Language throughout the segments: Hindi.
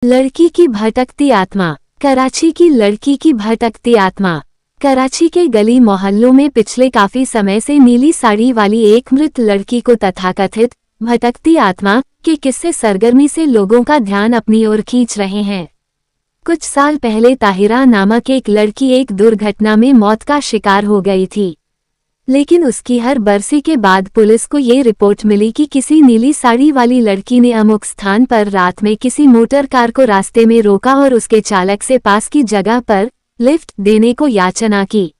लड़की की भटकती आत्मा। कराची की लड़की की भटकती आत्मा। कराची के गली मोहल्लों में पिछले काफी समय से नीली साड़ी वाली एक मृत लड़की को तथाकथित भटकती आत्मा के किस्से सरगर्मी से लोगों का ध्यान अपनी ओर खींच रहे हैं। कुछ साल पहले ताहिरा नामक एक लड़की एक दुर्घटना में मौत का शिकार हो गई थी, लेकिन उसकी हर बरसी के बाद पुलिस को ये रिपोर्ट मिली कि किसी नीली साड़ी वाली लड़की ने अमुक स्थान पर रात में किसी मोटर कार को रास्ते में रोका और उसके चालक से पास की जगह पर लिफ्ट देने को याचना की।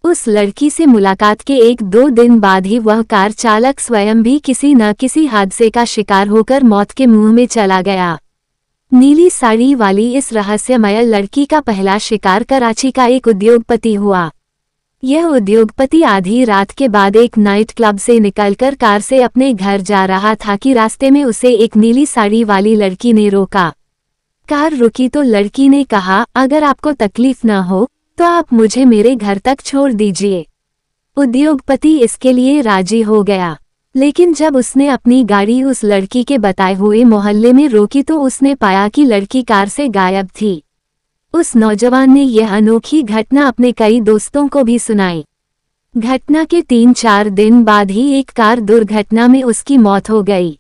उस लड़की से मुलाकात के 1-2 दिन बाद ही वह कार चालक स्वयं भी किसी न किसी हादसे का शिकार होकर मौत के मुंह में चला गया। नीली साड़ी वाली इस रहस्यमय लड़की का पहला शिकार कराची का एक उद्योगपति हुआ। यह उद्योगपति आधी रात के बाद एक नाइट क्लब से निकलकर कार से अपने घर जा रहा था कि रास्ते में उसे एक नीली साड़ी वाली लड़की ने रोका। कार रुकी तो लड़की ने कहा, अगर आपको तकलीफ न हो तो आप मुझे मेरे घर तक छोड़ दीजिए। उद्योगपति इसके लिए राजी हो गया, लेकिन जब उसने अपनी गाड़ी उस लड़की के बताए हुए मोहल्ले में रोकी तो उसने पाया कि लड़की कार से गायब थी। उस नौजवान ने यह अनोखी घटना अपने कई दोस्तों को भी सुनाई। घटना के 3-4 दिन बाद ही एक कार दुर्घटना में उसकी मौत हो गई।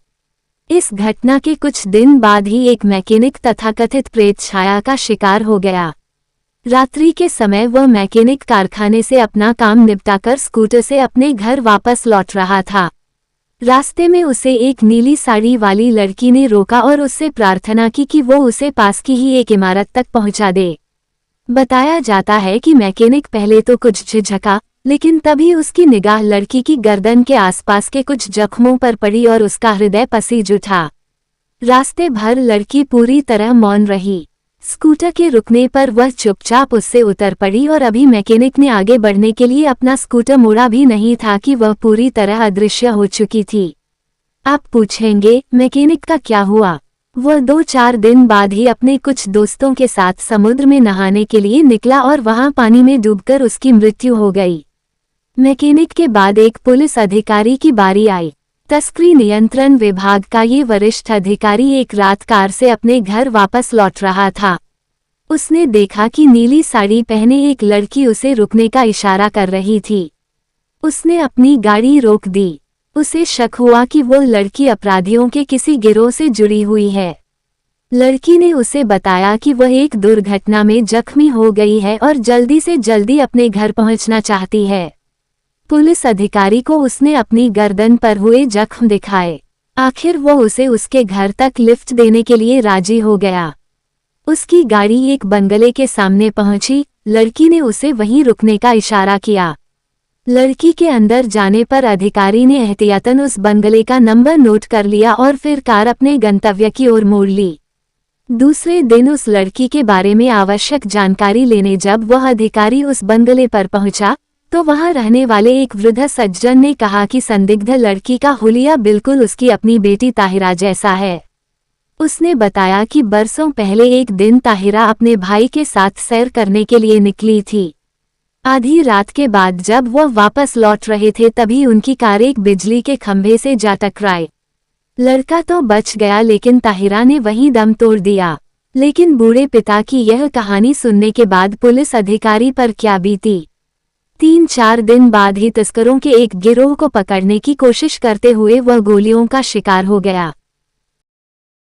इस घटना के कुछ दिन बाद ही एक मैकेनिक तथाकथित प्रेत छाया का शिकार हो गया। रात्रि के समय वह मैकेनिक कारखाने से अपना काम निपटाकर स्कूटर से अपने घर वापस लौट रहा था। रास्ते में उसे एक नीली साड़ी वाली लड़की ने रोका और उससे प्रार्थना की कि वो उसे पास की ही एक इमारत तक पहुंचा दे। बताया जाता है कि मैकेनिक पहले तो कुछ झिझका, लेकिन तभी उसकी निगाह लड़की की गर्दन के आसपास के कुछ जख्मों पर पड़ी और उसका हृदय पसीज उठा। रास्ते भर लड़की पूरी तरह मौन रही। स्कूटर के रुकने पर वह चुपचाप उससे उतर पड़ी और अभी मैकेनिक ने आगे बढ़ने के लिए अपना स्कूटर मोड़ा भी नहीं था कि वह पूरी तरह अदृश्य हो चुकी थी। आप पूछेंगे, मैकेनिक का क्या हुआ? वह 2-4 दिन बाद ही अपने कुछ दोस्तों के साथ समुद्र में नहाने के लिए निकला और वहां पानी में डूबकर उसकी मृत्यु हो गई। मैकेनिक के बाद एक पुलिस अधिकारी की बारी आई। तस्करी नियंत्रण विभाग का ये वरिष्ठ अधिकारी एक रात कार से अपने घर वापस लौट रहा था। उसने देखा कि नीली साड़ी पहने एक लड़की उसे रुकने का इशारा कर रही थी। उसने अपनी गाड़ी रोक दी। उसे शक हुआ कि वो लड़की अपराधियों के किसी गिरोह से जुड़ी हुई है। लड़की ने उसे बताया कि वह एक दुर्घटना में जख्मी हो गई है और जल्दी से जल्दी अपने घर पहुंचना चाहती है। पुलिस अधिकारी को उसने अपनी गर्दन पर हुए जख्म दिखाए। आखिर वो उसे उसके घर तक लिफ्ट देने के लिए राजी हो गया। उसकी गाड़ी एक बंगले के सामने पहुंची। लड़की ने उसे वहीं रुकने का इशारा किया। लड़की के अंदर जाने पर अधिकारी ने एहतियातन उस बंगले का नंबर नोट कर लिया और फिर कार अपने गंतव्य की ओर मोड़ ली। दूसरे दिन उस लड़की के बारे में आवश्यक जानकारी लेने जब वह अधिकारी उस बंगले पर पहुंचा तो वहां रहने वाले एक वृद्ध सज्जन ने कहा कि संदिग्ध लड़की का हुलिया बिल्कुल उसकी अपनी बेटी ताहिरा जैसा है। उसने बताया कि बरसों पहले एक दिन ताहिरा अपने भाई के साथ सैर करने के लिए निकली थी। आधी रात के बाद जब वह वापस लौट रहे थे तभी उनकी कार एक बिजली के खंभे से जा टकराई। लड़का तो बच गया, लेकिन ताहिरा ने वहीं दम तोड़ दिया। लेकिन बूढ़े पिता की यह कहानी सुनने के बाद पुलिस अधिकारी पर क्या बीती। 3-4 दिन बाद ही तस्करों के एक गिरोह को पकड़ने की कोशिश करते हुए वह गोलियों का शिकार हो गया।